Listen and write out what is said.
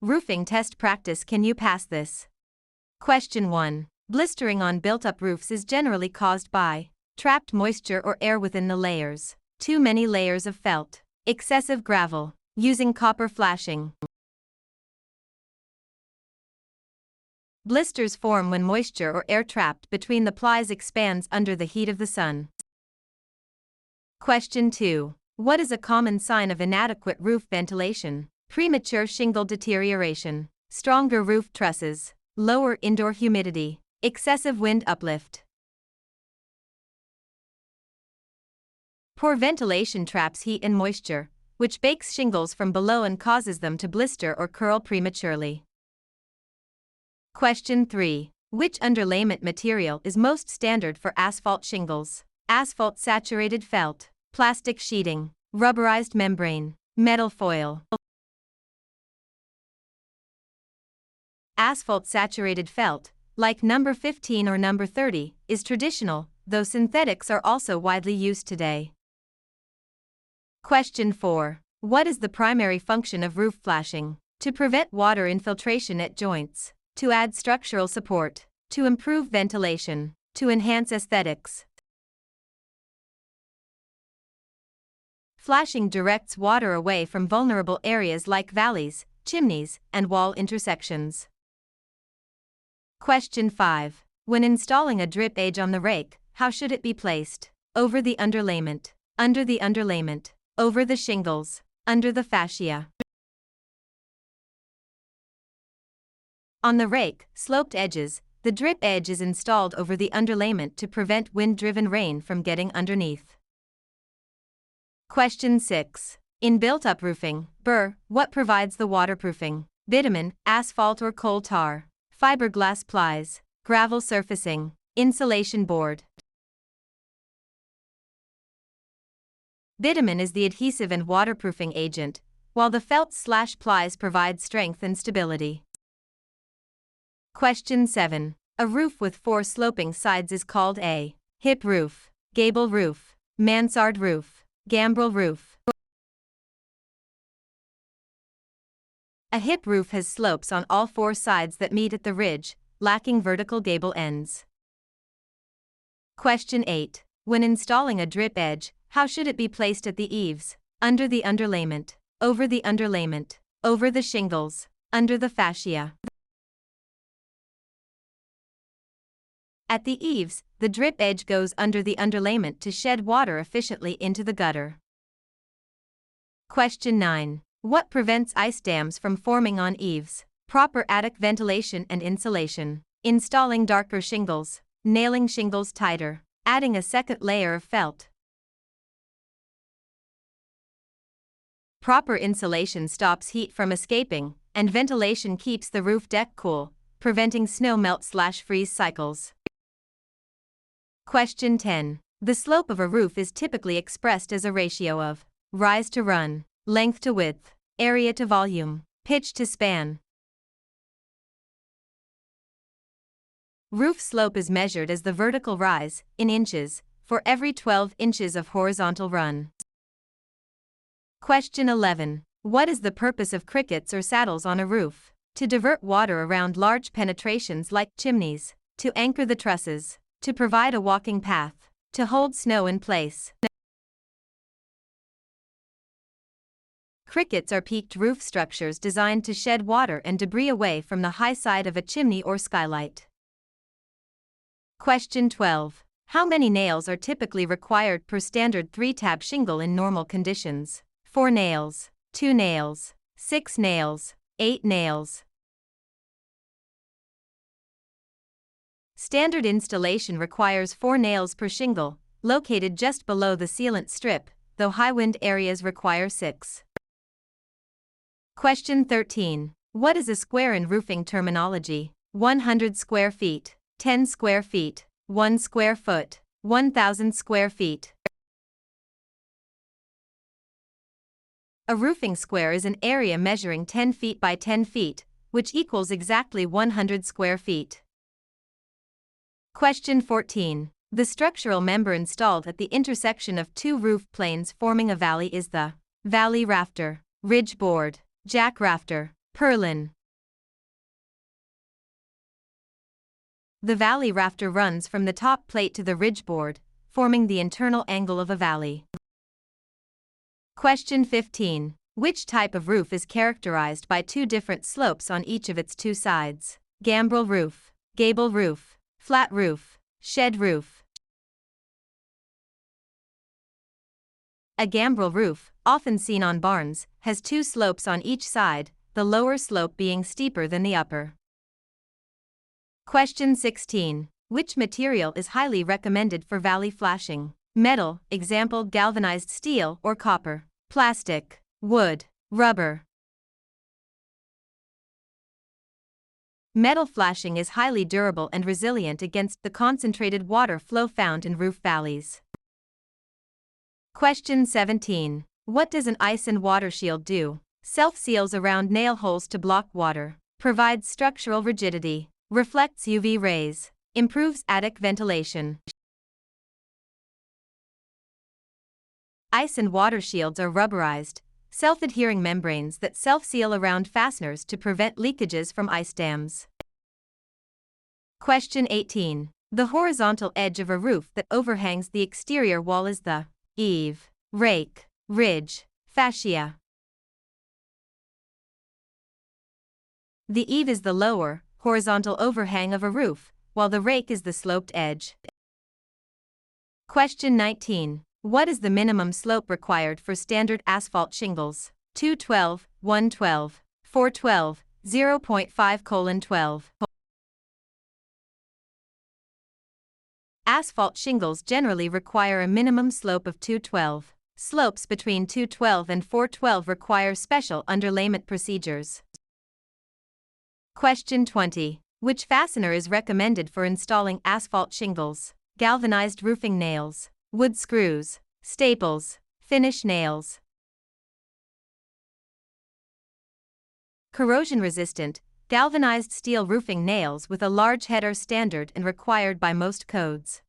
Roofing test practice. Can you pass this? Question 1. Blistering on built-up roofs is generally caused by trapped moisture or air within the layers, too many layers of felt, excessive gravel, using copper flashing. Blisters form when moisture or air trapped between the plies expands under the heat of the sun. Question 2. What is a common sign of inadequate roof ventilation? Premature shingle deterioration, stronger roof trusses, lower indoor humidity, excessive wind uplift. Poor ventilation traps heat and moisture, which bakes shingles from below and causes them to blister or curl prematurely. Question 3. Which underlayment material is most standard for asphalt shingles? Asphalt saturated felt, plastic sheeting, rubberized membrane, metal foil. Asphalt saturated felt, like number 15 or number 30, is traditional, though synthetics are also widely used today. Question 4. What is the primary function of roof flashing? To prevent water infiltration at joints, to add structural support, to improve ventilation, to enhance aesthetics. Flashing directs water away from vulnerable areas like valleys, chimneys, and wall intersections. Question 5. When installing a drip edge on the rake, how should it be placed? Over the underlayment, under the underlayment, over the shingles, under the fascia. On the rake, sloped edges, the drip edge is installed over the underlayment to prevent wind-driven rain from getting underneath. Question 6. In built-up roofing, what provides the waterproofing? Bitumen, asphalt or coal tar, fiberglass plies, gravel surfacing, insulation board. Bitumen is the adhesive and waterproofing agent, while the felt/plies provide strength and stability. Question 7. A roof with 4 sloping sides is called a hip roof, gable roof, mansard roof, gambrel roof. A hip roof has slopes on all 4 sides that meet at the ridge, lacking vertical gable ends. Question 8. When installing a drip edge, how should it be placed at the eaves? Under the underlayment, over the underlayment, over the shingles, under the fascia. At the eaves, the drip edge goes under the underlayment to shed water efficiently into the gutter. Question 9. What prevents ice dams from forming on eaves? Proper attic ventilation and insulation, installing darker shingles, nailing shingles tighter, adding a second layer of felt. Proper insulation stops heat from escaping, and ventilation keeps the roof deck cool, preventing snow melt/freeze cycles. Question 10. The slope of a roof is typically expressed as a ratio of rise to run, length to width, area to volume, pitch to span. Roof slope is measured as the vertical rise, in inches, for every 12 inches of horizontal run. Question 11. What is the purpose of crickets or saddles on a roof? To divert water around large penetrations like chimneys, to anchor the trusses, to provide a walking path, to hold snow in place. Crickets are peaked roof structures designed to shed water and debris away from the high side of a chimney or skylight. Question 12. How many nails are typically required per standard 3-tab shingle in normal conditions? 4 nails, 2 nails, 6 nails, 8 nails. Standard installation requires 4 nails per shingle, located just below the sealant strip, though high wind areas require 6. Question 13. What is a square in roofing terminology? 100 square feet, 10 square feet, 1 square foot, 1,000 square feet. A roofing square is an area measuring 10 feet by 10 feet, which equals exactly 100 square feet. Question 14. The structural member installed at the intersection of 2 roof planes forming a valley is the valley rafter, ridge board, jack rafter, Purlin. The valley rafter runs from the top plate to the ridge board, forming the internal angle of a valley. Question 15. Which type of roof is characterized by two different slopes on each of its two sides? Gambrel roof, gable roof, flat roof, shed roof. A gambrel roof, often seen on barns, has two slopes on each side, the lower slope being steeper than the upper. Question 16. Which material is highly recommended for valley flashing? Metal, example galvanized steel or copper. Plastic, wood, rubber. Metal flashing is highly durable and resilient against the concentrated water flow found in roof valleys. Question 17. What does an ice and water shield do? Self-seals around nail holes to block water, provides structural rigidity, reflects UV rays, improves attic ventilation. Ice and water shields are rubberized, self-adhering membranes that self-seal around fasteners to prevent leakages from ice dams. Question 18. The horizontal edge of a roof that overhangs the exterior wall is the eave, rake, ridge, fascia. The eave is the lower, horizontal overhang of a roof, while the rake is the sloped edge. Question 19. What is the minimum slope required for standard asphalt shingles? 212, 112, 412, 0.5:12. Asphalt shingles generally require a minimum slope of 212. Slopes between 212 and 412 require special underlayment procedures. Question 20. Which fastener is recommended for installing asphalt shingles? Galvanized roofing nails, wood screws, staples, finish nails. Corrosion-resistant, galvanized steel roofing nails with a large head are standard and required by most codes.